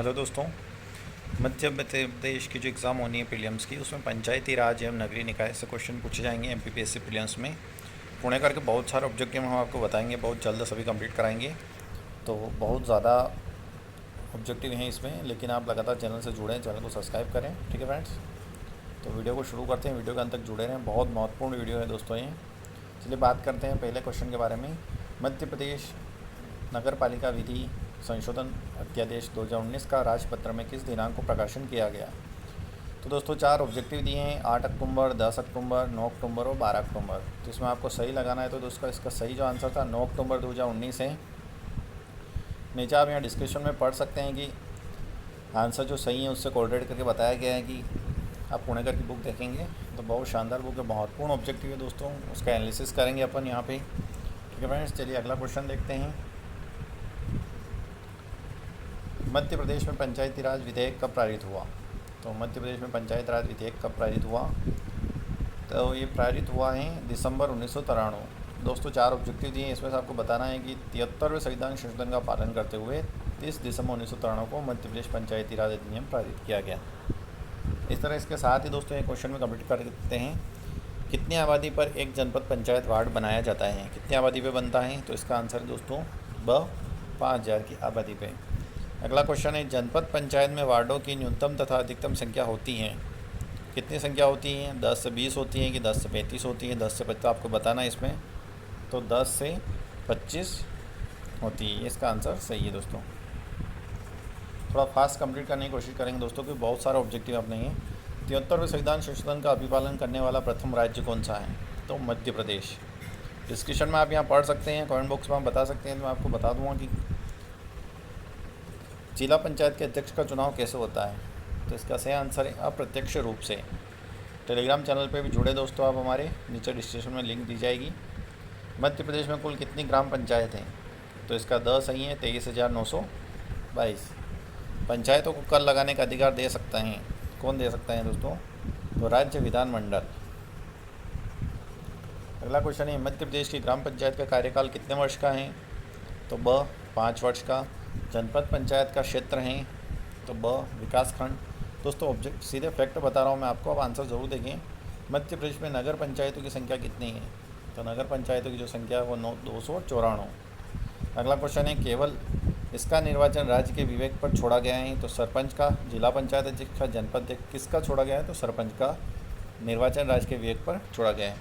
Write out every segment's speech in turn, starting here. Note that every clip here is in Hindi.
हेलो दोस्तों। मध्य प्रदेश की जो एग्ज़ाम होनी है प्रीलिम्स की, उसमें पंचायती राज एवं नगरीय निकाय से क्वेश्चन पूछे जाएंगे एमपीपीएससी प्रीलिम्स में। पुणे करके बहुत सारे ऑब्जेक्टिव हम आपको बताएंगे, बहुत जल्द सभी कंप्लीट कराएंगे। तो बहुत ज़्यादा ऑब्जेक्टिव हैं इसमें, लेकिन आप लगातार चैनल से जुड़ें, चैनल को सब्सक्राइब करें। ठीक है फ्रेंड्स, तो वीडियो को शुरू करते हैं। वीडियो के अंत तक जुड़े रहें, बहुत महत्वपूर्ण वीडियो है दोस्तों ये। चलिए बात करते हैं पहले क्वेश्चन के बारे में। मध्य प्रदेश नगर पालिका विधि संशोधन अध्यादेश 2019 का राजपत्र में किस दिनांक को प्रकाशन किया गया? तो दोस्तों 4 ऑब्जेक्टिव दिए हैं, 8 अक्टूबर, 10 अक्टूबर, 9 अक्टूबर और 12 अक्टूबर। तो इसमें आपको सही लगाना है। तो दोस्तों इसका सही जो आंसर था 9 अक्टूबर 2019 है। नीचे आप यहाँ डिस्क्रिप्शन में पढ़ सकते हैं कि आंसर जो सही है उससे कोऑर्डिनेट करके बताया गया है कि आप पुणेकर की बुक देखेंगे तो बहुत शानदार बुक है, महत्वपूर्ण ऑब्जेक्टिव है दोस्तों। उसका एनालिसिस करेंगे अपन यहाँ पे। ठीक है फ्रेंड्स, चलिए अगला क्वेश्चन देखते हैं। मध्य प्रदेश में पंचायती राज विधेयक कब पारित हुआ? तो मध्य प्रदेश में पंचायत राज विधेयक कब पारित हुआ? तो ये पारित हुआ है दिसंबर 1993। दोस्तों 4 ऑब्जेक्टिव दिए हैं, इसमें से आपको बताना है कि 73वें संविधान संशोधन का पालन करते हुए 30 दिसंबर 1993 को मध्य प्रदेश पंचायती राज अधिनियम पारित किया गया। इस तरह इसके साथ ही दोस्तों एक क्वेश्चन में कंप्लीट कर देते हैं। कितनी आबादी पर एक जनपद पंचायत वार्ड बनाया जाता है? कितनी आबादी पे बनता है? तो इसका आंसर दोस्तों 5000 की आबादी पे। अगला क्वेश्चन है, जनपद पंचायत में वार्डों की न्यूनतम तथा अधिकतम संख्या होती है? कितनी संख्या होती है? 10 से 20 होती है कि 10 से 35 होती है? 10 से 25 आपको बताना है इसमें। तो 10 से 25 होती है, इसका आंसर सही है दोस्तों। थोड़ा फास्ट कंप्लीट करने की कोशिश करेंगे दोस्तों, क्योंकि बहुत सारा ऑब्जेक्टिव अपने हैं। 73वें संविधान संशोधन का अभिपालन करने वाला प्रथम राज्य कौन सा है? तो मध्य प्रदेश। डिस्क्रिप्शन में आप यहाँ पढ़ सकते हैं, कमेंट बॉक्स में आप बता सकते हैं। तो मैं आपको बता दूँगा कि जिला पंचायत के अध्यक्ष का चुनाव कैसे होता है? तो इसका सही आंसर है अप्रत्यक्ष रूप से। टेलीग्राम चैनल पे भी जुड़े दोस्तों आप हमारे, नीचे डिस्क्रिप्शन में लिंक दी जाएगी। मध्य प्रदेश में कुल कितनी ग्राम पंचायत हैं? तो इसका 10 सही है, 23,922। पंचायतों को कर लगाने का अधिकार दे सकता है, कौन दे सकता है दोस्तों? तो राज्य विधानमंडल। अगला क्वेश्चन है, मध्य प्रदेश की ग्राम पंचायत का कार्यकाल कितने वर्ष का है? तो 5 वर्ष का। जनपद पंचायत का क्षेत्र है? तो विकास खंड। दोस्तों ऑब्जेक्ट सीधे फैक्ट बता रहा हूँ मैं आपको, आप आंसर ज़रूर देखें। मध्य प्रदेश में नगर पंचायतों की संख्या कितनी है? तो नगर पंचायतों की जो संख्या है वो 294। अगला क्वेश्चन है, केवल इसका निर्वाचन राज्य के विवेक पर छोड़ा गया है? तो सरपंच का, जिला पंचायत अध्यक्ष का, जनपद किसका छोड़ा गया है? तो सरपंच का निर्वाचन राज्य के विवेक पर छोड़ा गया है।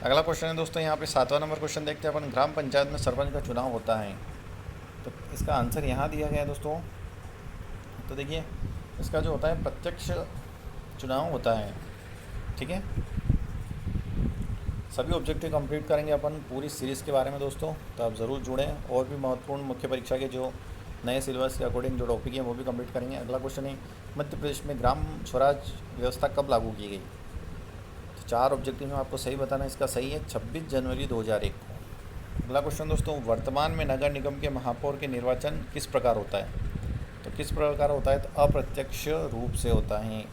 अगला क्वेश्चन है दोस्तों, यहाँ पे 7वां नंबर क्वेश्चन देखते हैं अपन। ग्राम पंचायत में सरपंच का चुनाव होता है? तो इसका आंसर यहाँ दिया गया है दोस्तों। तो देखिए इसका जो होता है प्रत्यक्ष चुनाव होता है। ठीक है, सभी ऑब्जेक्टिव कंप्लीट करेंगे अपन पूरी सीरीज़ के बारे में दोस्तों, तो आप ज़रूर जुड़ें। और भी महत्वपूर्ण मुख्य परीक्षा के जो नए सिलेबस के अकॉर्डिंग जो टॉपिक हैं वो भी कंप्लीट करेंगे। अगला क्वेश्चन है, मध्य प्रदेश में ग्राम स्वराज व्यवस्था कब लागू की गई? तो 4 ऑब्जेक्टिव में आपको सही बताना है, इसका सही है 26 जनवरी 2001 को। अगला क्वेश्चन दोस्तों, वर्तमान में नगर निगम के महापौर के निर्वाचन किस प्रकार होता है? तो किस प्रकार होता है? तो अप्रत्यक्ष रूप से होता है।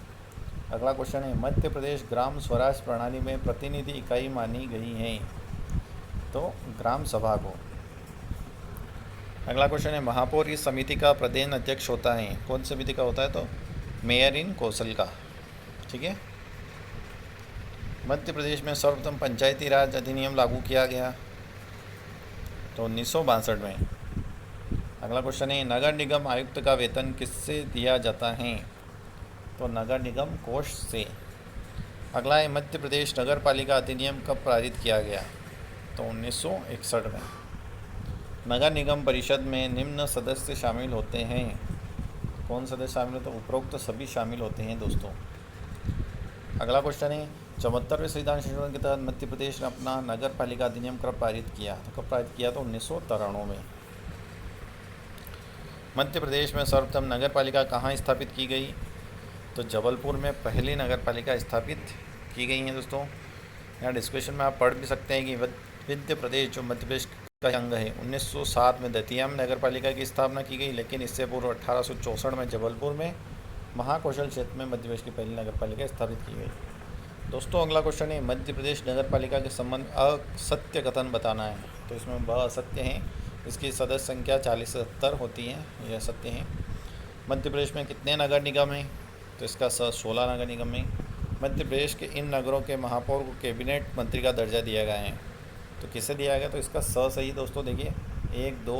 अगला क्वेश्चन है, मध्य प्रदेश ग्राम स्वराज प्रणाली में प्रतिनिधि इकाई मानी गई है? तो ग्राम सभा को। अगला क्वेश्चन है, महापौर इस समिति का प्रदेन अध्यक्ष होता है? कौन समिति का होता है? तो मेयर इन कौशल का। ठीक है, मध्य प्रदेश में सर्वप्रथम पंचायती राज अधिनियम लागू किया गया? तो 1962 में। अगला क्वेश्चन है, नगर निगम आयुक्त का वेतन किससे दिया जाता है? तो नगर निगम कोष से। अगला है, मध्य प्रदेश नगर पालिका अधिनियम कब पारित किया गया? तो 1961 में। नगर निगम परिषद में निम्न सदस्य शामिल होते हैं? कौन सदस्य शामिल होते हैं? उपरोक्त सभी शामिल होते हैं दोस्तों। अगला क्वेश्चन है, 74वें संविधान संशोधन के तहत मध्य प्रदेश ने अपना नगर पालिका अधिनियम कब पारित किया? तो कब पारित किया? तो 1993 में। मध्य प्रदेश में सर्वप्रथम नगर पालिका कहाँ स्थापित की गई? तो जबलपुर में पहली नगर पालिका स्थापित की गई है दोस्तों। यहाँ डिस्क्रिप्शन में आप पढ़ भी सकते हैं कि मध्य प्रदेश जो मध्य प्रदेश का अंग है, 1907 में दतिया में नगर पालिका की स्थापना की गई, लेकिन इससे पूर्व 1864 में जबलपुर में महाकौशल क्षेत्र में मध्य प्रदेश की पहली नगर पालिका स्थापित की गई। दोस्तों अगला क्वेश्चन है, मध्य प्रदेश नगर पालिका के संबंध असत्य कथन बताना है। तो इसमें ब असत्य हैं, इसकी सदस्य संख्या 40 से 70 होती है, यह सत्य है। मध्य प्रदेश में कितने नगर निगम हैं? तो इसका 16 नगर निगम है। मध्य प्रदेश के इन नगरों के महापौर को कैबिनेट मंत्री का दर्जा दिया गया है। तो किसे दिया गया? तो इसका सही दोस्तों देखिए, 1 2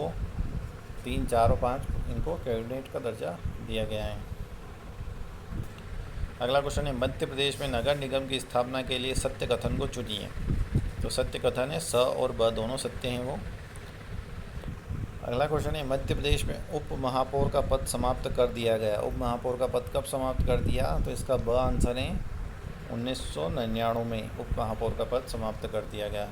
3 4 और 5 इनको कैबिनेट का दर्जा दिया गया है। अगला क्वेश्चन है, मध्य प्रदेश में नगर निगम की स्थापना के लिए सत्य कथन को चुनिए। तो सत्य कथन है और ब दोनों सत्य हैं वो। अगला क्वेश्चन है, मध्य प्रदेश में उप महापौर का पद समाप्त कर दिया गया। उप महापौर का पद कब समाप्त कर दिया? तो इसका ब आंसर है 1999 में उप महापौर का पद समाप्त कर दिया गया।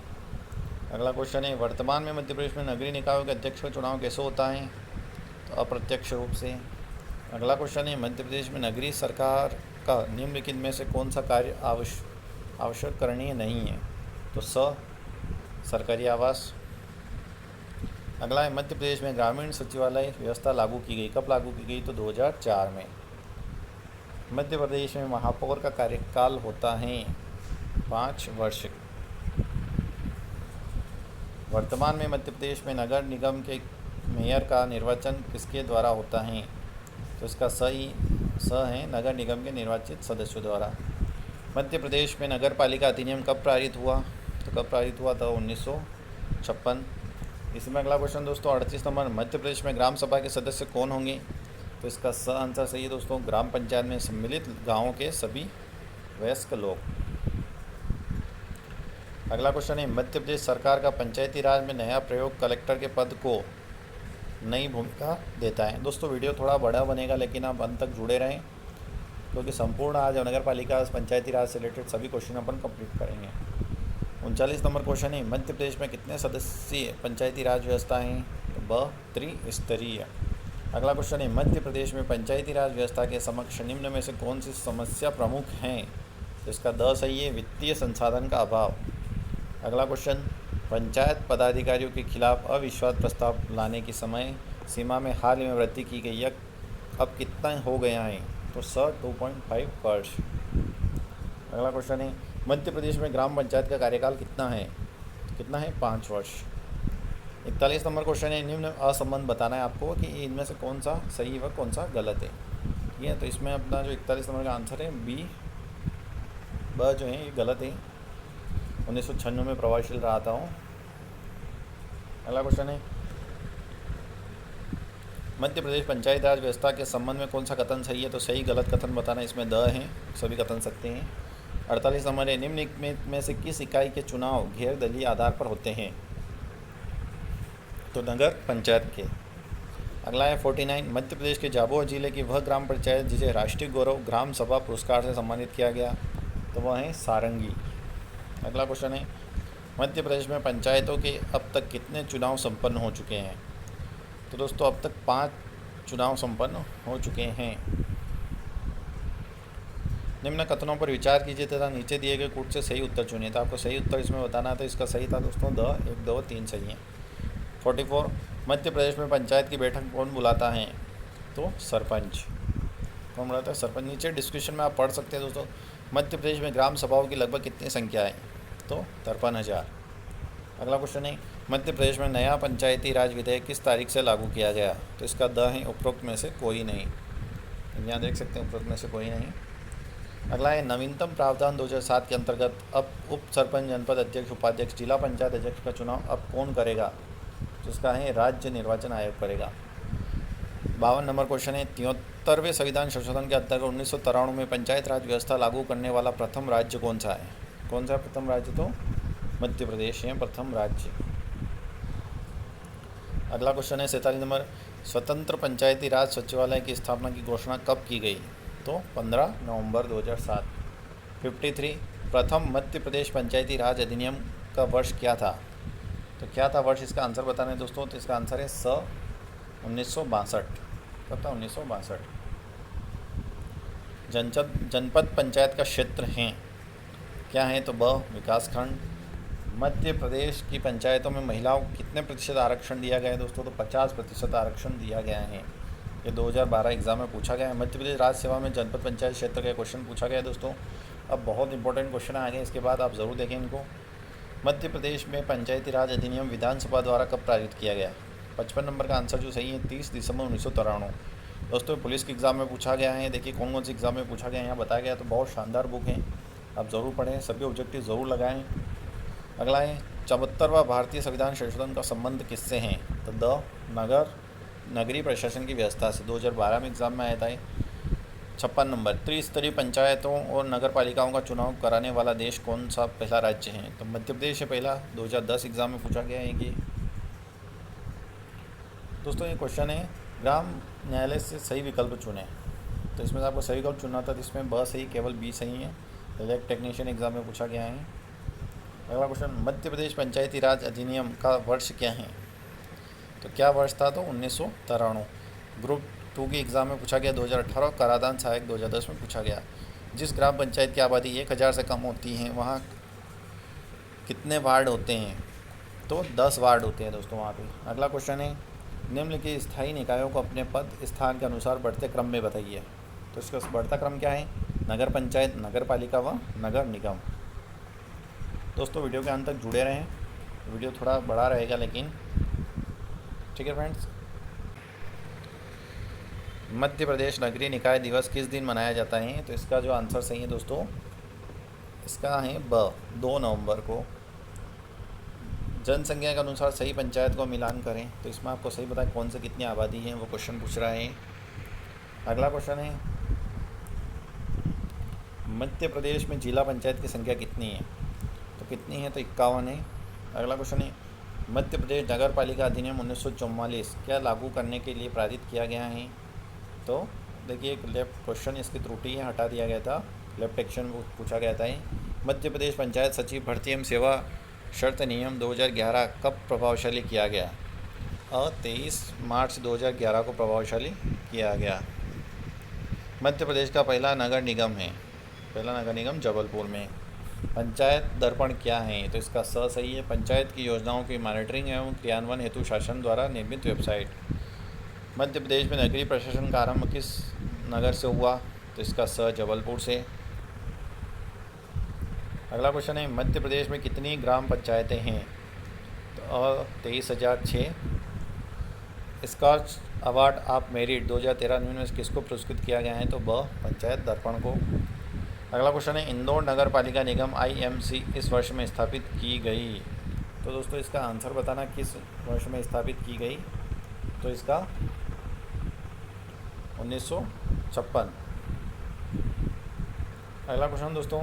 अगला क्वेश्चन है, वर्तमान में मध्य प्रदेश में नगरीय निकायों के अध्यक्ष का चुनाव कैसे होता है? तो अप्रत्यक्ष रूप से। अगला क्वेश्चन है, मध्य प्रदेश में नगरीय सरकार का निम्नलिखित में से कौन सा कार्य आवश्यक करणीय नहीं है? तो सरकारी आवास। अगला है, मध्य प्रदेश में ग्रामीण सचिवालय व्यवस्था लागू की गई। कब लागू की गई? तो 2004 में। मध्य प्रदेश में महापौर का कार्यकाल होता है 5 वर्ष। वर्तमान में मध्य प्रदेश में नगर निगम के मेयर का निर्वाचन किसके द्वारा होता है? तो इसका है नगर निगम के निर्वाचित सदस्यों द्वारा। मध्य प्रदेश में नगर पालिका अधिनियम कब पारित हुआ? तो कब पारित हुआ था? 1956। इसमें अगला क्वेश्चन दोस्तों 38 नंबर, मध्य प्रदेश में ग्राम सभा के सदस्य कौन होंगे? तो इसका आंसर सही है दोस्तों, ग्राम पंचायत में सम्मिलित गाँवों के सभी वयस्क लोग। अगला क्वेश्चन है, मध्य प्रदेश सरकार का पंचायती राज में नया प्रयोग कलेक्टर के पद को नई भूमिका देता है। दोस्तों वीडियो थोड़ा बड़ा बनेगा, लेकिन आप अंत तक जुड़े रहें, क्योंकि संपूर्ण आज नगर पालिका पंचायती राज से रिलेटेड सभी क्वेश्चन अपन कंप्लीट करेंगे। 39 नंबर क्वेश्चन है, मध्य प्रदेश में कितने सदस्यीय पंचायती राज व्यवस्था हैं? तो ब त्रिस्तरीय। अगला क्वेश्चन है, मध्य प्रदेश में पंचायती राज व्यवस्था के समक्ष निम्न में से कौन सी समस्या प्रमुख हैं? तो इसका सही है, वित्तीय संसाधन का अभाव। अगला क्वेश्चन, पंचायत पदाधिकारियों के खिलाफ अविश्वास प्रस्ताव लाने की समय सीमा में हाल ही में वृद्धि की गई है, अब कितना हो गया है? तो 2.5 वर्ष। अगला क्वेश्चन है, मध्य प्रदेश में ग्राम पंचायत का कार्यकाल कितना है? 5 वर्ष। 41 नंबर क्वेश्चन है, निम्न असंबंध बताना है आपको कि इनमें से कौन सा सही व कौन सा गलत है। ठीक है, तो इसमें अपना जो 41 नंबर का आंसर है ब जो है ये गलत है। 1996 में प्रभावशील रहा था हूँ। अगला क्वेश्चन है, मध्य प्रदेश पंचायत राज व्यवस्था के संबंध में कौन सा कथन सही है? तो सही गलत कथन बताना, इसमें है, सभी कथन सत्य हैं। 48 नंबर है, निम्न में से किस इकाई के चुनाव गैर दलीय आधार पर होते हैं? तो नगर पंचायत के। अगला है 49, मध्य प्रदेश के झाबुआ जिले की वह ग्राम पंचायत जिसे राष्ट्रीय गौरव ग्राम सभा पुरस्कार से सम्मानित किया गया। तो वह है सारंगी। अगला क्वेश्चन है, मध्य प्रदेश में पंचायतों के अब तक कितने चुनाव संपन्न हो चुके हैं? तो दोस्तों अब तक 5 चुनाव संपन्न हो चुके हैं। निम्न कथनों पर विचार कीजिए तथा नीचे दिए गए कूट से सही उत्तर चुनिए। तो आपको सही उत्तर इसमें बताना है, तो इसका सही था दोस्तों 1 2 3 सही है। 44, मध्य प्रदेश में पंचायत की बैठक कौन बुलाता है? तो सरपंच। कौन बुलाता है? सरपंच। नीचे डिस्क्रिप्शन में आप पढ़ सकते हैं दोस्तों। मध्य प्रदेश में ग्राम सभाओं की लगभग कितनी संख्या है? तो 53,000। अगला क्वेश्चन है, मध्य प्रदेश में नया पंचायती राज विधेयक किस तारीख से लागू किया गया? तो इसका है उपरोक्त में से कोई नहीं। यहाँ देख सकते हैं उपरोक्त में से कोई नहीं। अगला है, नवीनतम प्रावधान 2007 के अंतर्गत अब उप सरपंच, जनपद अध्यक्ष, उपाध्यक्ष, जिला पंचायत अध्यक्ष का चुनाव अब कौन करेगा? तो इसका है राज्य निर्वाचन आयोग करेगा। 52 नंबर क्वेश्चन है, 73वें संविधान संशोधन के अंतर्गत 1993 में पंचायत राज व्यवस्था लागू करने वाला प्रथम राज्य कौन सा है? कौन सा प्रथम राज्य? तो मध्य प्रदेश है प्रथम राज्य। अगला क्वेश्चन है 47 नंबर, स्वतंत्र पंचायती राज सचिवालय की स्थापना की घोषणा कब की गई? तो 15 नवंबर 2007। 53, प्रथम मध्य प्रदेश पंचायती राज अधिनियम का वर्ष क्या था? तो क्या था वर्ष? इसका आंसर बताना है दोस्तों। तो इसका आंसर है 1962। कब था? 1962। जनपद पंचायत का क्षेत्र हैं क्या है? तो विकासखंड। मध्य प्रदेश की पंचायतों में महिलाओं को कितने प्रतिशत आरक्षण दिया गया है दोस्तों? तो 50% आरक्षण दिया गया है। ये 2012 एग्ज़ाम में पूछा गया है। मध्य प्रदेश राज्य सेवा में जनपद पंचायत क्षेत्र का क्वेश्चन पूछा गया है दोस्तों। अब बहुत इंपॉर्टेंट क्वेश्चन आगे, इसके बाद आप ज़रूर देखें इनको। मध्य प्रदेश में पंचायती राज अधिनियम विधानसभा द्वारा कब पारित किया गया? 55 नंबर का आंसर जो सही है 30 दिसंबर 1993। दोस्तों पुलिस के एग्ज़ाम में पूछा गया है, देखिए कौन कौन से एग्ज़ाम में पूछा गया है यहाँ बताया गया, तो बहुत शानदार बुक है, आप ज़रूर पढ़ें, सभी ऑब्जेक्टिव ज़रूर लगाएं। अगला है 74वां भारतीय संविधान संशोधन का संबंध किससे है, तो नगरीय प्रशासन की व्यवस्था से 2012 में एग्ज़ाम में आया था। 56 नंबर, त्रिस्तरीय पंचायतों और नगर पालिकाओं का चुनाव कराने वाला देश कौन सा पहला राज्य है, तो मध्य प्रदेश है पहला, 2010 एग्ज़ाम में पूछा गया है कि दोस्तों ये क्वेश्चन है ग्राम न्यायालय से सही विकल्प चुने, तो इसमें से आपको सही विकल्प चुनना था, तो इसमें ब सही, केवल बी सही है। इलेक्ट टेक्नीशियन एग्ज़ाम में पूछा गया है। अगला क्वेश्चन, मध्य प्रदेश पंचायती राज अधिनियम का वर्ष क्या है, तो क्या वर्ष था, तो 1993। ग्रुप 2 की एग्ज़ाम में पूछा गया 2018, कराधान सहायक 2010 में पूछा गया। जिस ग्राम पंचायत की आबादी 1000 से कम होती है वहाँ कितने वार्ड होते हैं, तो 10 वार्ड होते हैं दोस्तों वहाँ पे। अगला क्वेश्चन है निम्नलिखित स्थायी निकायों को अपने पद स्थान के अनुसार बढ़ते क्रम में बताइए, तो इसका बढ़ता क्रम क्या है, नगर पंचायत, नगर पालिका व नगर निगम। दोस्तों वीडियो के अंत तक जुड़े रहें, वीडियो थोड़ा बड़ा रहेगा लेकिन ठीक है फ्रेंड्स। मध्य प्रदेश नगरीय निकाय दिवस किस दिन मनाया जाता है, तो इसका जो आंसर सही है दोस्तों, इसका है ब 2 नवंबर को। जनसंख्या के अनुसार सही पंचायत को मिलान करें, तो इसमें आपको सही बताएं कौन से कितनी आबादी है, वो क्वेश्चन पूछ रहा है। अगला क्वेश्चन है मध्य प्रदेश में जिला पंचायत की संख्या कितनी है, तो कितनी है, तो 51 है। अगला क्वेश्चन है मध्य प्रदेश नगर पालिका अधिनियम 1944 क्या लागू करने के लिए पारित किया गया है, तो देखिए एक लेफ्ट क्वेश्चन इसकी त्रुटि है, हटा दिया गया था, लेफ्ट एक्शन पूछा गया था। मध्य प्रदेश पंचायत सचिव भर्ती एवं सेवा शर्त नियम 2011 कब प्रभावशाली किया गया, और 23 मार्च 2011 को प्रभावशाली किया गया। मध्य प्रदेश का पहला नगर निगम है, पहला नगर निगम जबलपुर में। पंचायत दर्पण क्या है, तो इसका स सही है, पंचायत की योजनाओं की मॉनिटरिंग एवं क्रियान्वयन हेतु शासन द्वारा निर्मित वेबसाइट। मध्य प्रदेश में नगरीय प्रशासन का आरंभ किस नगर से हुआ, तो इसका स जबलपुर से। अगला क्वेश्चन है मध्य प्रदेश में कितनी ग्राम पंचायतें हैं, तो 23,006। स्कॉच अवार्ड ऑफ मेरिट 2013 में किसको पुरस्कृत किया गया है, तो ब पंचायत दर्पण को। अगला क्वेश्चन है इंदौर नगर पालिका निगम IMC इस वर्ष में स्थापित की गई, तो दोस्तों इसका आंसर बताना किस वर्ष में स्थापित की गई, तो इसका 1956। अगला क्वेश्चन दोस्तों,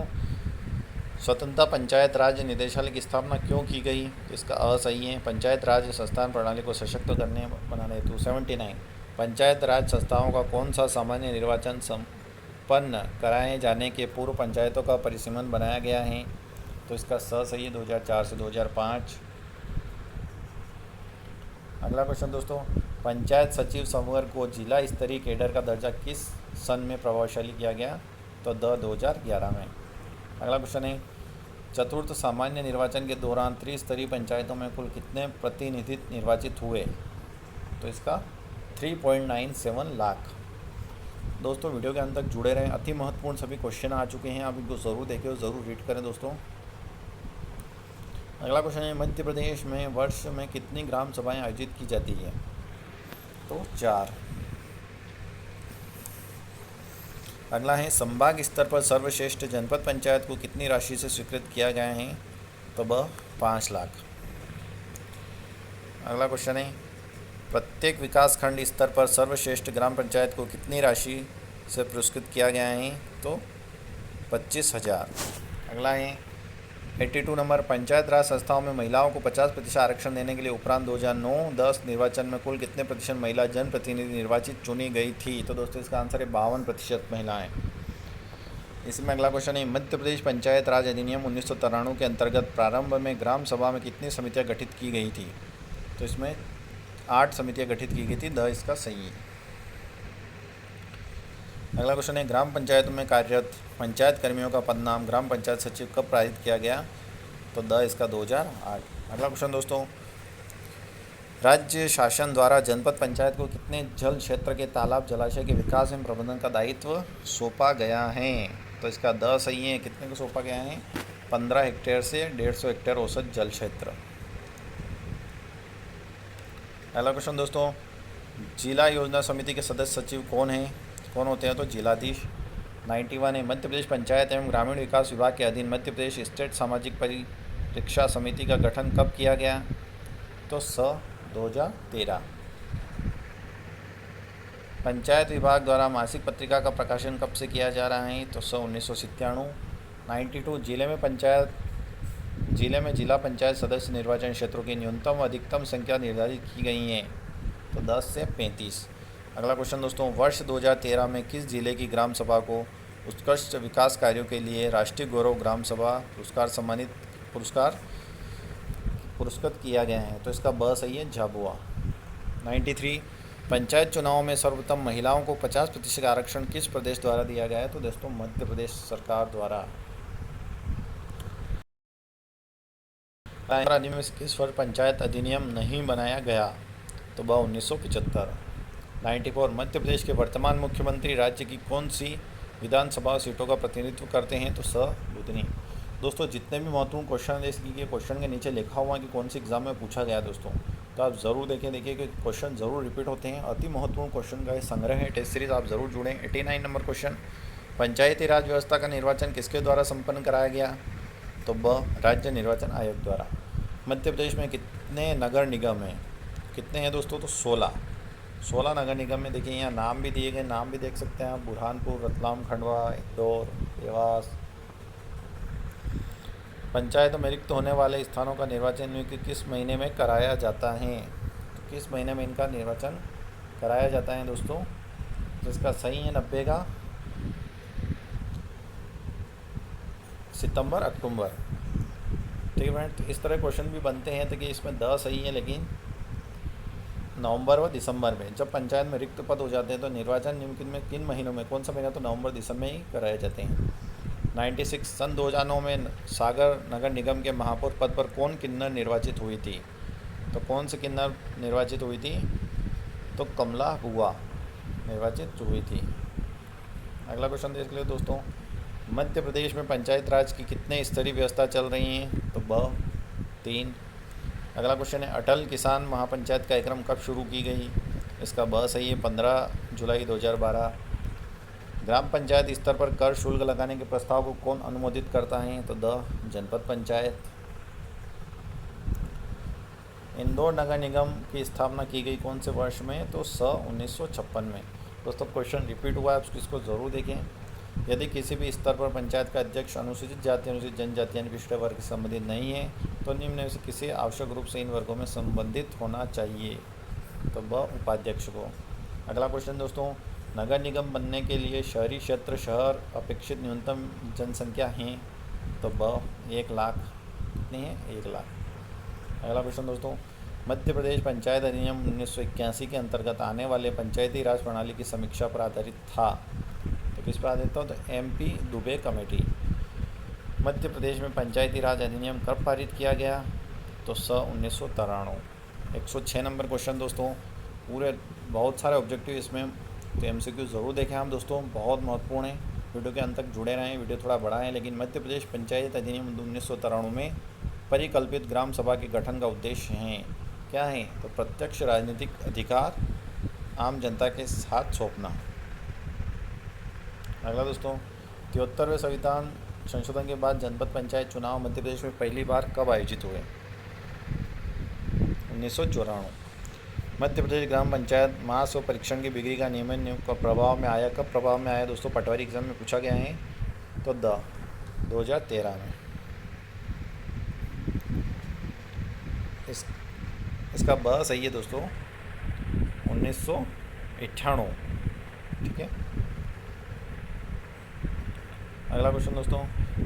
स्वतंत्रता पंचायत राज निदेशालय की स्थापना क्यों की गई, तो इसका असही है, पंचायत राज संस्थान प्रणाली को सशक्त करने बनाने हेतु। 79 पंचायत राज संस्थाओं का कौन सा सामान्य निर्वाचन संपन्न कराए जाने के पूर्व पंचायतों का परिसीमन बनाया गया है, तो इसका सही है 2004 से 2005। अगला क्वेश्चन दोस्तों, पंचायत सचिव संवर्ग को जिला स्तरीय कैडर का दर्जा किस सन में प्रभावशाली किया गया, तो 2011 में। अगला क्वेश्चन है चतुर्थ सामान्य निर्वाचन के दौरान त्रिस्तरीय पंचायतों में कुल कितने प्रतिनिधि निर्वाचित हुए, तो इसका 3.97 लाख। दोस्तों वीडियो के अंत तक जुड़े रहें, अति महत्वपूर्ण सभी क्वेश्चन आ चुके हैं, आप इनको ज़रूर देखें और ज़रूर रीड करें दोस्तों। अगला क्वेश्चन है मध्य प्रदेश में वर्ष में कितनी ग्राम सभाएं आयोजित की जाती है, तो 4। अगला है संभाग स्तर पर सर्वश्रेष्ठ जनपद पंचायत को कितनी राशि से स्वीकृत किया गया है, तो 5 लाख। अगला क्वेश्चन है प्रत्येक विकासखंड स्तर पर सर्वश्रेष्ठ ग्राम पंचायत को कितनी राशि से पुरस्कृत किया गया है, तो 25,000। अगला है 82 नंबर, पंचायत राज संस्थाओं में महिलाओं को 50% आरक्षण देने के लिए उपरांत 2009-10 निर्वाचन में कुल कितने प्रतिशत महिला जनप्रतिनिधि निर्वाचित चुनी गई थी, तो दोस्तों इसका आंसर है 52% महिलाएं। इसमें अगला क्वेश्चन है मध्य प्रदेश पंचायत राज अधिनियम 1993 के अंतर्गत प्रारंभ में ग्राम सभा में कितनी समितियां गठित की गई थी, तो इसमें 8 समितियां गठित की गई थी, द इसका सही है। अगला क्वेश्चन है ग्राम पंचायतों में कार्यरत पंचायत कर्मियों का पद नाम ग्राम पंचायत सचिव कब पारित किया गया, तो द इसका 2008। अगला क्वेश्चन दोस्तों, राज्य शासन द्वारा जनपद पंचायत को कितने जल क्षेत्र के तालाब जलाशय के विकास एवं प्रबंधन का दायित्व सौंपा गया है, तो इसका द सही है, कितने को सौंपा गया है, 15 हेक्टेयर से 150 हेक्टेयर औसत जल क्षेत्र। अगला क्वेश्चन दोस्तों, जिला योजना समिति के सदस्य सचिव कौन हैं, कौन होते हैं? तो जिलाधीश। 91 है, मध्य प्रदेश पंचायत एवं ग्रामीण विकास विभाग के अधीन मध्य प्रदेश स्टेट सामाजिक परीक्षा समिति का गठन कब किया गया? तो 2013। पंचायत विभाग द्वारा मासिक पत्रिका का प्रकाशन कब से किया जा रहा है? तो 1997। 92 जिले में जिला पंचायत सदस्य निर्वाचन क्षेत्रों की न्यूनतम व अधिकतम संख्या निर्धारित की गई है, तो 10 से 35। अगला क्वेश्चन दोस्तों, वर्ष 2013 में किस जिले की ग्राम सभा को उत्कृष्ट विकास कार्यों के लिए राष्ट्रीय गौरव ग्राम सभा पुरस्कृत किया गया है? तो इसका ब सही है, झाबुआ। 93 पंचायत चुनाव में सर्वप्रथम महिलाओं को 50% आरक्षण किस प्रदेश द्वारा दिया गया है? तो दोस्तों मध्य प्रदेश सरकार द्वारा। अधिनियम में किस वर्ष पंचायत अधिनियम नहीं बनाया गया? तो 1975। 94 मध्य प्रदेश के वर्तमान मुख्यमंत्री राज्य की कौन सी विधानसभा सीटों का प्रतिनिधित्व करते हैं? तो बुधनी। दोस्तों जितने भी महत्वपूर्ण क्वेश्चन है इसलिए क्वेश्चन के नीचे लिखा हुआ है कि कौन सी एग्जाम में पूछा गया दोस्तों, तो आप ज़रूर देखिए कि क्वेश्चन ज़रूर रिपीट होते हैं। अति महत्वपूर्ण क्वेश्चन का ये संग्रह है, टेस्ट सीरीज आप ज़रूर जुड़ें। 89 नंबर क्वेश्चन, पंचायती राज व्यवस्था का निर्वाचन किसके द्वारा संपन्न कराया गया? तो राज्य निर्वाचन आयोग द्वारा। मध्य प्रदेश में कितने नगर निगम हैं? कितने हैं दोस्तों? तो 16 नगर निगम में। देखिए यहाँ नाम भी दिए गए, नाम भी देख सकते हैं आप, बुरहानपुर, रतलाम, खंडवा, इंदौर, देवास। पंचायतों में रिक्त होने वाले स्थानों का निर्वाचन किस महीने में कराया जाता है? तो किस महीने में इनका निर्वाचन कराया जाता है दोस्तों? तो इसका सही है 90 का सितंबर अक्टूबर। ठीक है फ्रेंड, तो इस तरह क्वेश्चन भी बनते हैं। तो कि इसमें 10 सही है, लेकिन नवंबर व दिसंबर में जब पंचायत में रिक्त पद हो जाते हैं तो निर्वाचन निम्नलिखित में किन महीनों में, कौन सा महीना? तो नवंबर दिसंबर में ही कराए जाते हैं। 96 सन 2009 में सागर नगर निगम के महापौर पद पर कौन किन्नर निर्वाचित हुई थी? तो कौन सी किन्नर निर्वाचित हुई थी? तो कमला बुआ निर्वाचित हुई थी। अगला क्वेश्चन देख लो दोस्तों, मध्य प्रदेश में पंचायत राज की कितने स्तरीय व्यवस्था चल रही हैं? तो 3। अगला क्वेश्चन है, अटल किसान महापंचायत कार्यक्रम कब शुरू की गई? इसका ब सही है, 15 जुलाई 2012। ग्राम पंचायत स्तर पर कर शुल्क लगाने के प्रस्ताव को कौन अनुमोदित करता है? तो जनपद पंचायत। इंदौर नगर निगम की स्थापना की गई कौन से वर्ष में? तो 1956 में। दोस्तों क्वेश्चन रिपीट हुआ है, आप इसको ज़रूर देखें। यदि किसी भी स्तर पर पंचायत का अध्यक्ष अनुसूचित जाति, अनुसूचित जनजाति यानी पिछड़े वर्ग से संबंधित नहीं है तो निम्न में से किसी आवश्यक रूप से इन वर्गों में संबंधित होना चाहिए? तो उपाध्यक्ष को। अगला क्वेश्चन दोस्तों, नगर निगम बनने के लिए शहरी क्षेत्र शहर अपेक्षित न्यूनतम जनसंख्या है? तो 1 लाख। कितनी है? 1 लाख। अगला क्वेश्चन दोस्तों, मध्य प्रदेश पंचायत अधिनियम 1981 के अंतर्गत आने वाले पंचायती राज प्रणाली की समीक्षा पर आधारित था। तो किस पर आधारित था? तो MP दुबे कमेटी। मध्य प्रदेश में पंचायती राज अधिनियम कब पारित किया गया? तो 1993। 106 नंबर क्वेश्चन दोस्तों, पूरे बहुत सारे ऑब्जेक्टिव इसमें, तो MCQ ज़रूर देखें हम दोस्तों, बहुत महत्वपूर्ण है। वीडियो के अंत तक जुड़े रहें, वीडियो थोड़ा बड़ा है लेकिन मध्य प्रदेश पंचायत अधिनियम 1993 में परिकल्पित ग्राम सभा के गठन का उद्देश्य है क्या है? तो प्रत्यक्ष राजनीतिक अधिकार आम जनता के साथ सौंपना। अगला दोस्तों, 73वें संविधान संशोधन के बाद जनपद पंचायत चुनाव मध्य प्रदेश में पहली बार कब आयोजित हुए? 1994। मध्य प्रदेश ग्राम पंचायत मास व परीक्षण की डिग्री का नियमन का प्रभाव में आया, कब प्रभाव में आया दोस्तों? पटवारी एग्जाम में पूछा गया है, तो 2013 में। इसका ब सही है दोस्तों, 1998। ठीक है। अगला क्वेश्चन दोस्तों,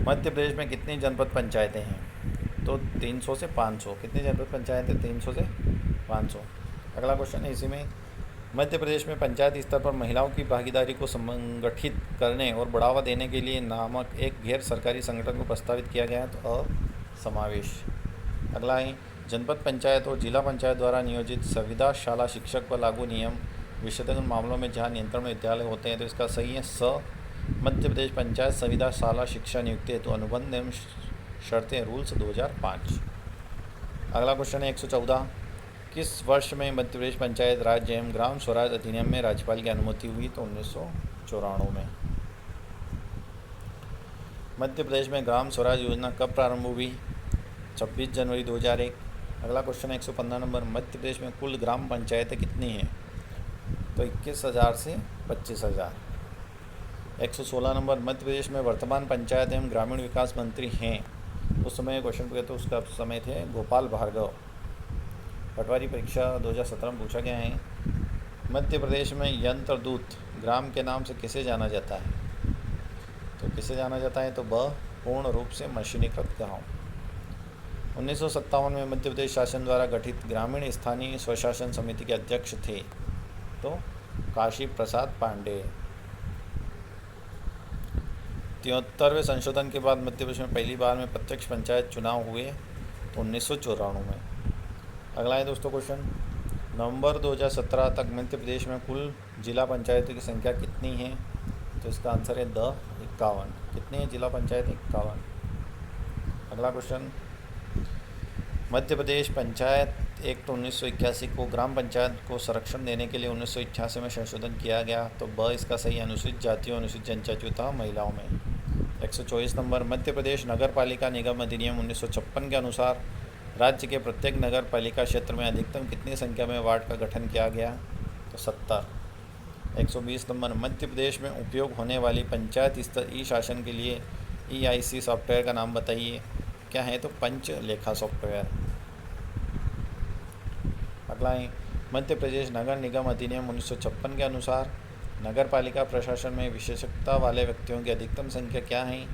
मध्य प्रदेश में कितनी जनपद पंचायतें हैं? तो 300 से 500। कितनी जनपद पंचायतें? 300 से 500। अगला क्वेश्चन है इसी में, मध्य प्रदेश में पंचायत स्तर पर महिलाओं की भागीदारी को संगठित करने और बढ़ावा देने के लिए नामक एक गैर सरकारी संगठन को प्रस्तावित किया गया है, तो समावेश। अगला है, जनपद पंचायत और जिला पंचायत द्वारा नियोजित संविदा शाला शिक्षक पर लागू नियम विषयगत मामलों में जहाँ नियंत्रण विद्यालय होते हैं, तो इसका सही है मध्य प्रदेश पंचायत संविदा शाला शिक्षा नियुक्ति हेतु अनुबंध एवं शर्तें रूल्स 2005। अगला क्वेश्चन है 114, किस वर्ष में मध्य प्रदेश पंचायत राज एवं ग्राम स्वराज अधिनियम में राज्यपाल की अनुमति हुई? तो 1994 में। मध्य प्रदेश में ग्राम स्वराज योजना कब प्रारंभ हुई? 26 जनवरी 2001। अगला क्वेश्चन है 115 नंबर, मध्य प्रदेश में कुल ग्राम पंचायतें कितनी हैं? तो 21,000 से 25,000। 116 नंबर, मध्य प्रदेश में वर्तमान पंचायत एवं ग्रामीण विकास मंत्री हैं, उस समय क्वेश्चन पूछे तो उसका समय थे गोपाल भार्गव। पटवारी परीक्षा 2017 में पूछा गया है। मध्य प्रदेश में यंत्रदूत ग्राम के नाम से किसे जाना जाता है? तो किसे जाना जाता है? तो पूर्ण रूप से मशीनीकृत गाँव। 1957 में मध्य प्रदेश शासन द्वारा गठित ग्रामीण स्थानीय स्वशासन समिति के अध्यक्ष थे? तो काशी प्रसाद पांडे। 73वें संशोधन के बाद मध्य प्रदेश में पहली बार में प्रत्यक्ष पंचायत चुनाव हुए? तो 1994 में। अगला है दोस्तों क्वेश्चन, नवंबर 2017 तक मध्य प्रदेश में कुल जिला पंचायतों की संख्या कितनी है? तो इसका आंसर है 51। कितनी है जिला पंचायत? 51। अगला क्वेश्चन, मध्य प्रदेश पंचायत एक्ट 1981 को ग्राम पंचायत को संरक्षण देने के लिए 1988 में संशोधन किया गया? तो इसका सही अनुसूचित जातियों, अनुसूचित जनजातियों तथा महिलाओं में। 124 नंबर, मध्य प्रदेश नगर पालिका निगम अधिनियम 1956 के अनुसार राज्य के प्रत्येक नगर पालिका क्षेत्र में अधिकतम कितनी संख्या में वार्ड का गठन किया गया? तो 70। 120 नंबर, मध्य प्रदेश में उपयोग होने वाली पंचायत स्तर ई शासन के लिए EIC सॉफ्टवेयर का नाम बताइए। क्या है? तो पंच लेखा सॉफ्टवेयर। अगला है, मध्य प्रदेश नगर निगम अधिनियम 1956 के अनुसार नगर पालिका प्रशासन में विशेषज्ञता वाले व्यक्तियों की अधिकतम संख्या क्या है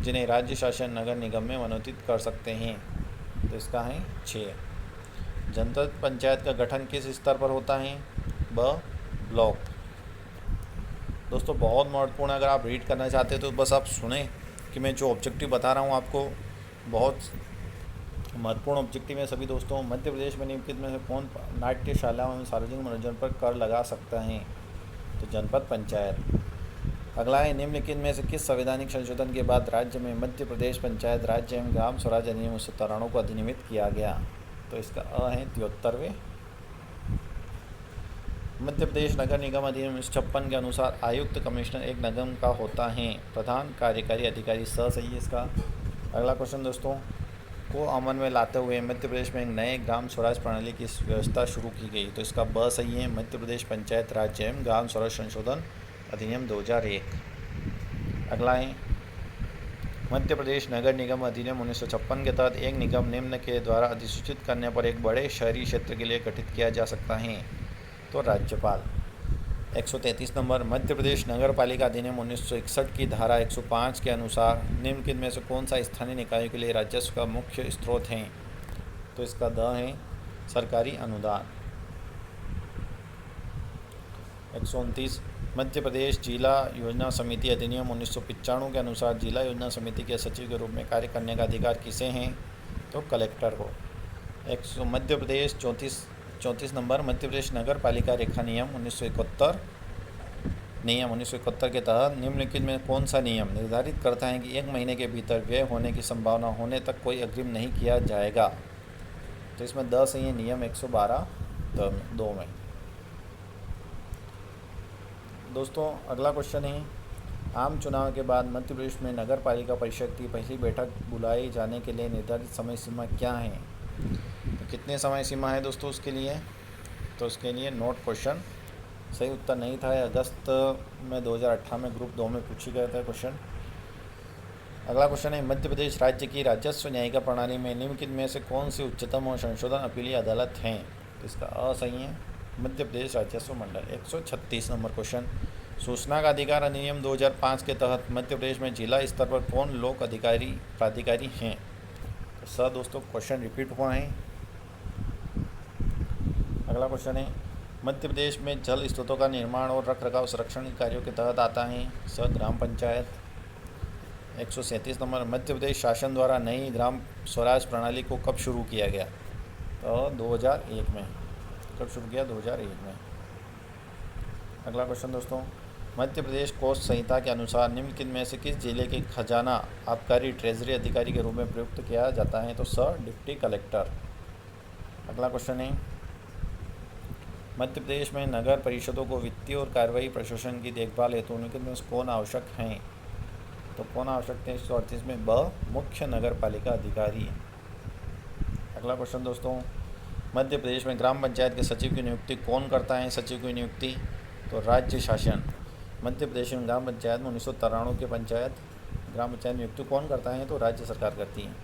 जिन्हें राज्य शासन नगर निगम में मनोनीत कर सकते हैं? तो इसका है 6। जनपद पंचायत का गठन किस स्तर पर होता है? ब्लॉक। दोस्तों बहुत महत्वपूर्ण, अगर आप रीड करना चाहते हैं तो बस आप सुने कि मैं जो ऑब्जेक्टिव बता रहा हूँ आपको, बहुत महत्वपूर्ण ऑब्जेक्टिव है सभी दोस्तों। मध्य प्रदेश में निम्नलिखित में से कौन नाट्यशालाओं में सार्वजनिक मनोरंजन पर कर लगा सकता है? तो जनपद पंचायत। अगला है, निम्नलिखित में से किस संवैधानिक संशोधन के बाद राज्य में मध्य प्रदेश पंचायत राज्य एवं ग्राम स्वराज अधिनियम 1993 को अधिनियमित किया गया? तो इसका है 73वें। मध्य प्रदेश नगर निगम अधिनियम 1956 के अनुसार आयुक्त कमिश्नर एक निगम का होता है, प्रधान कार्यकारी अधिकारी सही है इसका। अगला क्वेश्चन दोस्तों, को अमल में लाते हुए मध्य प्रदेश में एक नए ग्राम स्वराज प्रणाली की व्यवस्था शुरू की गई? तो इसका सही है, मध्य प्रदेश पंचायत राज्य एवं ग्राम स्वराज संशोधन अधिनियम 2001। अगला है, मध्य प्रदेश नगर निगम अधिनियम 1956 के तहत एक निगम निम्न के द्वारा अधिसूचित करने पर एक बड़े शहरी क्षेत्र के लिए गठित किया जा सकता है? तो राज्यपाल। 133 नंबर, मध्य प्रदेश नगर पालिका अधिनियम 1961 की धारा 105 के अनुसार निम्नलिखित में से कौन सा स्थानीय निकायों के लिए राजस्व का मुख्य स्रोत है? तो इसका है सरकारी अनुदान। 129, मध्य प्रदेश जिला योजना समिति अधिनियम 1995 के अनुसार जिला योजना समिति के सचिव के रूप में कार्य करने का अधिकार किसे हैं? तो कलेक्टर को। मध्य प्रदेश 34 नंबर, मध्य प्रदेश नगर पालिका रेखा नियम 1971 के तहत निम्नलिखित में कौन सा नियम निर्धारित करता है कि 1 महीने के भीतर व्यय होने की संभावना होने तक कोई अग्रिम नहीं किया जाएगा? तो इसमें सही है, नियम 112(2) में। दोस्तों अगला क्वेश्चन है, आम चुनाव के बाद मध्य प्रदेश में नगर पालिका परिषद की पहली बैठक बुलाई जाने के लिए निर्धारित समय सीमा क्या है? तो कितने समय सीमा है दोस्तों उसके लिए? तो उसके लिए नोट क्वेश्चन, सही उत्तर नहीं था। अगस्त में 2018 में ग्रुप 2 में पूछी गया था क्वेश्चन। अगला क्वेश्चन है, मध्य प्रदेश राज्य की राजस्व न्यायिका प्रणाली में निम्नलिखित में से कौन सी उच्चतम और संशोधन अपीलीय अदालत हैं? तो इसका सही है, मध्य प्रदेश राजस्व मंडल। 136 नंबर क्वेश्चन, सूचना का अधिकार अधिनियम 2005 के तहत मध्य प्रदेश में जिला स्तर पर कौन लोक अधिकारी प्राधिकारी हैं? तो दोस्तों क्वेश्चन रिपीट हुआ है। अगला क्वेश्चन है, मध्य प्रदेश में जल स्रोतों का निर्माण और रखरखाव संरक्षण कार्यों के तहत आता है? ग्राम पंचायत। 137 नंबर, मध्य प्रदेश शासन द्वारा नई ग्राम स्वराज प्रणाली को कब शुरू किया गया? तो 2001 में। कब शुरू किया? 2001 में। अगला क्वेश्चन दोस्तों, मध्य प्रदेश कोष संहिता के अनुसार निम्नलिखित में से किस जिले के खजाना आबकारी ट्रेजरी अधिकारी के रूप में प्रयुक्त किया जाता है? तो डिप्टी कलेक्टर। अगला क्वेश्चन है, मध्य प्रदेश में नगर परिषदों को वित्तीय और कार्यवाही प्रशासन की देखभाल हेतु निम्नलिखित में से कौन आवश्यक हैं? तो कौन आवश्यक है 138 में? ब, मुख्य नगर पालिका अधिकारी। अगला क्वेश्चन दोस्तों, मध्य प्रदेश में ग्राम पंचायत के सचिव की नियुक्ति कौन करता है? सचिव की नियुक्ति तो राज्य शासन। मध्य प्रदेश में ग्राम पंचायत में 1993 के पंचायत ग्राम पंचायत नियुक्ति कौन करता है? तो राज्य सरकार करती है।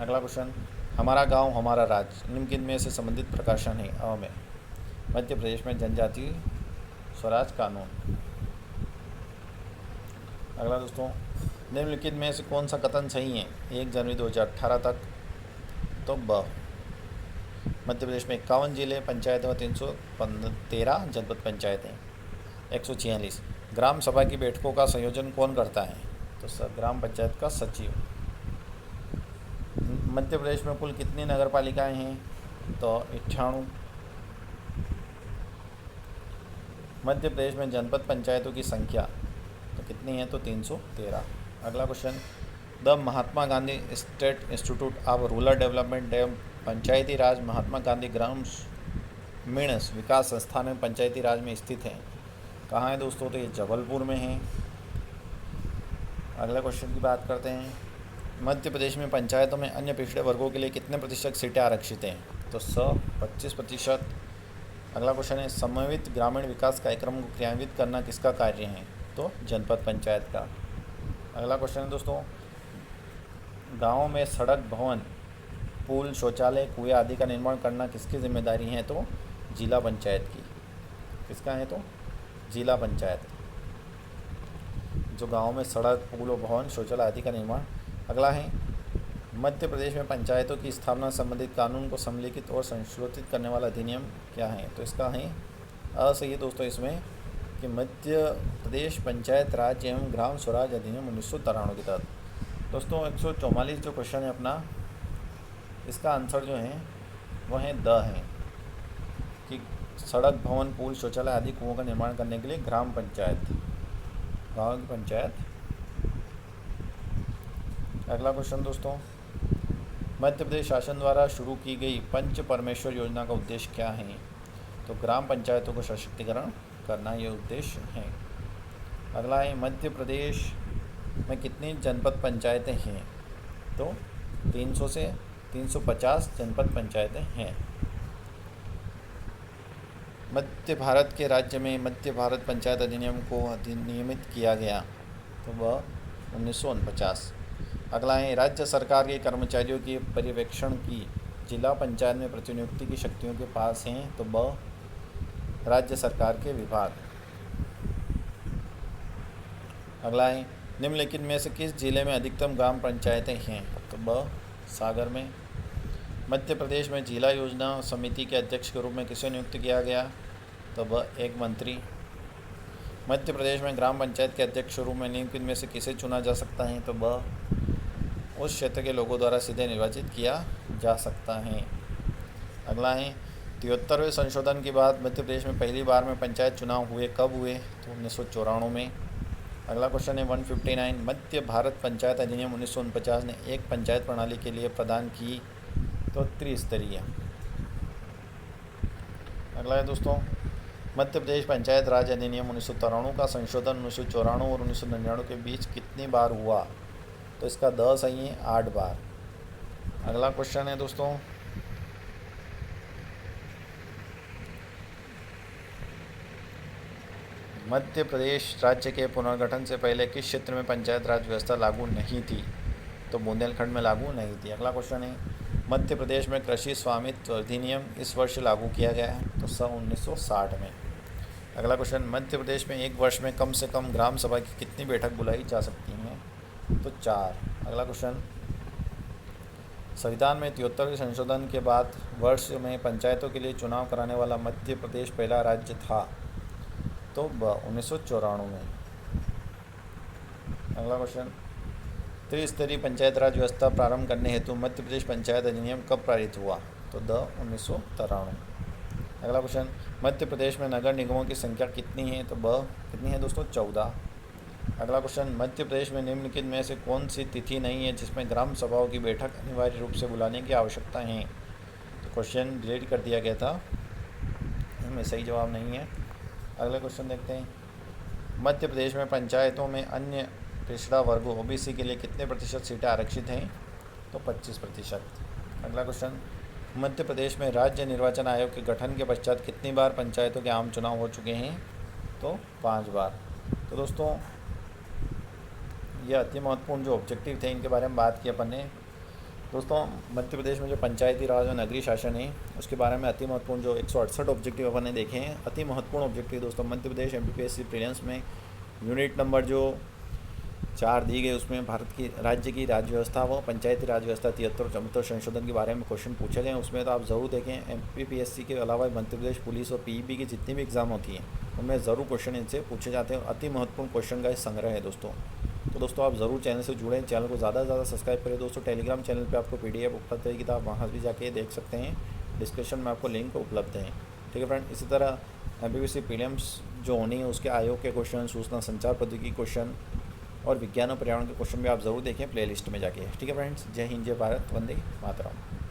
अगला क्वेश्चन, हमारा गांव हमारा राज्य निम्नलिखित में से संबंधित प्रकाशन है? अ में मध्य प्रदेश में जनजातीय स्वराज कानून। अगला दोस्तों, निम्नलिखित में से कौन सा कथन सही है 1 जनवरी 2018 तक? तो ब, मध्य प्रदेश में 51 जिले पंचायत व 313 जनपद पंचायतें। 146, ग्राम सभा की बैठकों का संयोजन कौन करता है? तो ग्राम पंचायत का सचिव। मध्य प्रदेश में कुल कितनी नगर पालिकाएँ हैं? तो 98। मध्य प्रदेश में जनपद पंचायतों की संख्या तो कितनी है? तो 313। अगला question, the Mahatma Gandhi state institute of rural development एवं पंचायती राज महात्मा गांधी ग्रामीण विकास संस्थान में पंचायती राज में स्थित है। कहाँ है दोस्तों? तो ये जबलपुर में है। अगला क्वेश्चन की बात करते हैं, मध्य प्रदेश में पंचायतों में अन्य पिछड़े वर्गों के लिए कितने प्रतिशत सीटें आरक्षित हैं? तो 25%। अगला क्वेश्चन है, समन्वित ग्रामीण विकास कार्यक्रम को क्रियान्वित करना किसका कार्य है? तो जनपद पंचायत का। अगला क्वेश्चन है दोस्तों, गाँव में सड़क, भवन, पुल, शौचालय, कुएं आदि का निर्माण करना किसकी जिम्मेदारी है? तो जिला पंचायत की। किसका है? तो जिला पंचायत, जो गाँव में सड़क, पुल और भवन, शौचालय आदि का निर्माण। अगला है, मध्य प्रदेश में पंचायतों की स्थापना संबंधित कानून को सम्मिलित और संशोधित करने वाला अधिनियम क्या है? तो इसका है अ सही है दोस्तों इसमें कि मध्य प्रदेश पंचायत राज एवं ग्राम स्वराज अधिनियम 1993 के तहत। दोस्तों 144 जो क्वेश्चन है अपना, इसका आंसर जो है वह है द है कि सड़क, भवन, पुल, शौचालय आदि कुओं का निर्माण करने के लिए ग्राम पंचायत, गाँव की पंचायत। अगला क्वेश्चन दोस्तों, मध्य प्रदेश शासन द्वारा शुरू की गई पंच परमेश्वर योजना का उद्देश्य क्या है? तो ग्राम पंचायतों को सशक्तिकरण करना ये उद्देश्य है। अगला है, मध्य प्रदेश में कितनी जनपद पंचायतें हैं? तो 300 से 350 जनपद पंचायतें हैं। मध्य भारत के राज्य में मध्य भारत पंचायत अधिनियम को अधिनियमित किया गया तो वह 1949। अगला है, राज्य सरकार के कर्मचारियों के पर्यवेक्षण की जिला पंचायत में प्रतिनियुक्ति की शक्तियों के पास हैं तो ब, राज्य सरकार के विभाग। अगला है, निम्नलिखित में से किस जिले में अधिकतम ग्राम पंचायतें हैं? तो ब, सागर में। मध्य प्रदेश में जिला योजना समिति के अध्यक्ष के रूप में किसे नियुक्त किया गया? तो ब, एक मंत्री। मध्य प्रदेश में ग्राम पंचायत के अध्यक्ष के रूप में निम्नलिखित में से किसे चुना जा सकता है? तो ब, उस क्षेत्र के लोगों द्वारा सीधे निर्वाचित किया जा सकता है। अगला है, 73वें संशोधन के बाद मध्य प्रदेश में पहली बार में पंचायत चुनाव हुए कब हुए? तो 1994 में। अगला क्वेश्चन है 159, मध्य भारत पंचायत अधिनियम 1949 ने एक पंचायत प्रणाली के लिए प्रदान की तो त्रिस्तरीय। अगला है दोस्तों, मध्य प्रदेश पंचायत राज अधिनियम 1993 का संशोधन 1994 और 1999 के बीच कितनी बार हुआ? तो इसका द सही है 8 बार। अगला क्वेश्चन है दोस्तों, मध्य प्रदेश राज्य के पुनर्गठन से पहले किस क्षेत्र में पंचायत राज व्यवस्था लागू नहीं थी? तो बुंदेलखंड में लागू नहीं थी। अगला क्वेश्चन है, मध्य प्रदेश में कृषि स्वामित्व अधिनियम इस वर्ष लागू किया गया है तो सन 1960 में। अगला क्वेश्चन, मध्य प्रदेश में एक वर्ष में कम से कम ग्राम सभा की कितनी बैठक बुलाई जा सकती हैं? तो 4। अगला क्वेश्चन, संविधान में 73वें संशोधन के बाद वर्ष में पंचायतों के लिए चुनाव कराने वाला मध्य प्रदेश पहला राज्य था तो 1994 में। अगला क्वेश्चन, त्रिस्तरीय पंचायत राज व्यवस्था प्रारंभ करने हेतु मध्य प्रदेश पंचायत अधिनियम कब पारित हुआ? तो 1993। अगला क्वेश्चन, मध्य प्रदेश में नगर निगमों की संख्या कितनी है? तो कितनी है दोस्तों? 14। अगला क्वेश्चन, मध्य प्रदेश में निम्नलिखित में से कौन सी तिथि नहीं है जिसमें ग्राम सभाओं की बैठक अनिवार्य रूप से बुलाने की आवश्यकता है? तो क्वेश्चन डिलीट कर दिया गया था में सही जवाब नहीं है। अगला क्वेश्चन देखते हैं। मध्य प्रदेश में पंचायतों में अन्य पिछड़ा वर्ग ओबीसी के लिए कितने प्रतिशत सीटें आरक्षित हैं? तो 25%। अगला क्वेश्चन, मध्य प्रदेश में राज्य निर्वाचन आयोग के गठन के पश्चात कितनी बार पंचायतों के आम चुनाव हो चुके हैं? तो 5 बार। तो दोस्तों ये अति महत्वपूर्ण जो ऑब्जेक्टिव थे इनके बारे में बात की अपन ने। दोस्तों मध्य प्रदेश में जो पंचायती राज और नगरीय शासन है उसके बारे में अति महत्वपूर्ण जो 168 ऑब्जेक्टिव अपन ने देखे हैं, अति महत्वपूर्ण ऑब्जेक्टिव दोस्तों मध्य प्रदेश एमपीपीएससी प्रीलिम्स में यूनिट नंबर जो 4 दी गई उसमें भारत की राज्य की राज्य व्यवस्था व पंचायती राज व्यवस्था 73-74 संशोधन के बारे में क्वेश्चन पूछे गए हैं। उसमें तो आप ज़रूर देखें, एमपीपीएससी के अलावा मध्य प्रदेश पुलिस और पीईबी की जितनी भी एग्ज़ाम होती हैं उनमें ज़रूर क्वेश्चन इनसे पूछे जाते हैं। अति महत्वपूर्ण क्वेश्चन का संग्रह है दोस्तों। तो दोस्तों आप ज़रूर चैनल से जुड़ें, चैनल को ज़्यादा से ज़्यादा सब्सक्राइब करें दोस्तों। टेलीग्राम चैनल पे आपको पीडीएफ उपलब्ध रहेगी, तो आप वहाँ भी जाके देख सकते हैं। डिस्क्रिप्शन में आपको लिंक उपलब्ध है। ठीक है फ्रेंड, इसी तरह एमपीपीएससी प्रीलिम्स जो होनी है उसके आयोग के क्वेश्चन, सूचना संचार प्रौद्योगिकी क्वेश्चन और विज्ञान और पर्यावरण के क्वेश्चन भी आप ज़रूर देखें प्लेलिस्ट में जाके। ठीक है फ्रेंड्स, जय हिंद, जय भारत, वंदे मातरम।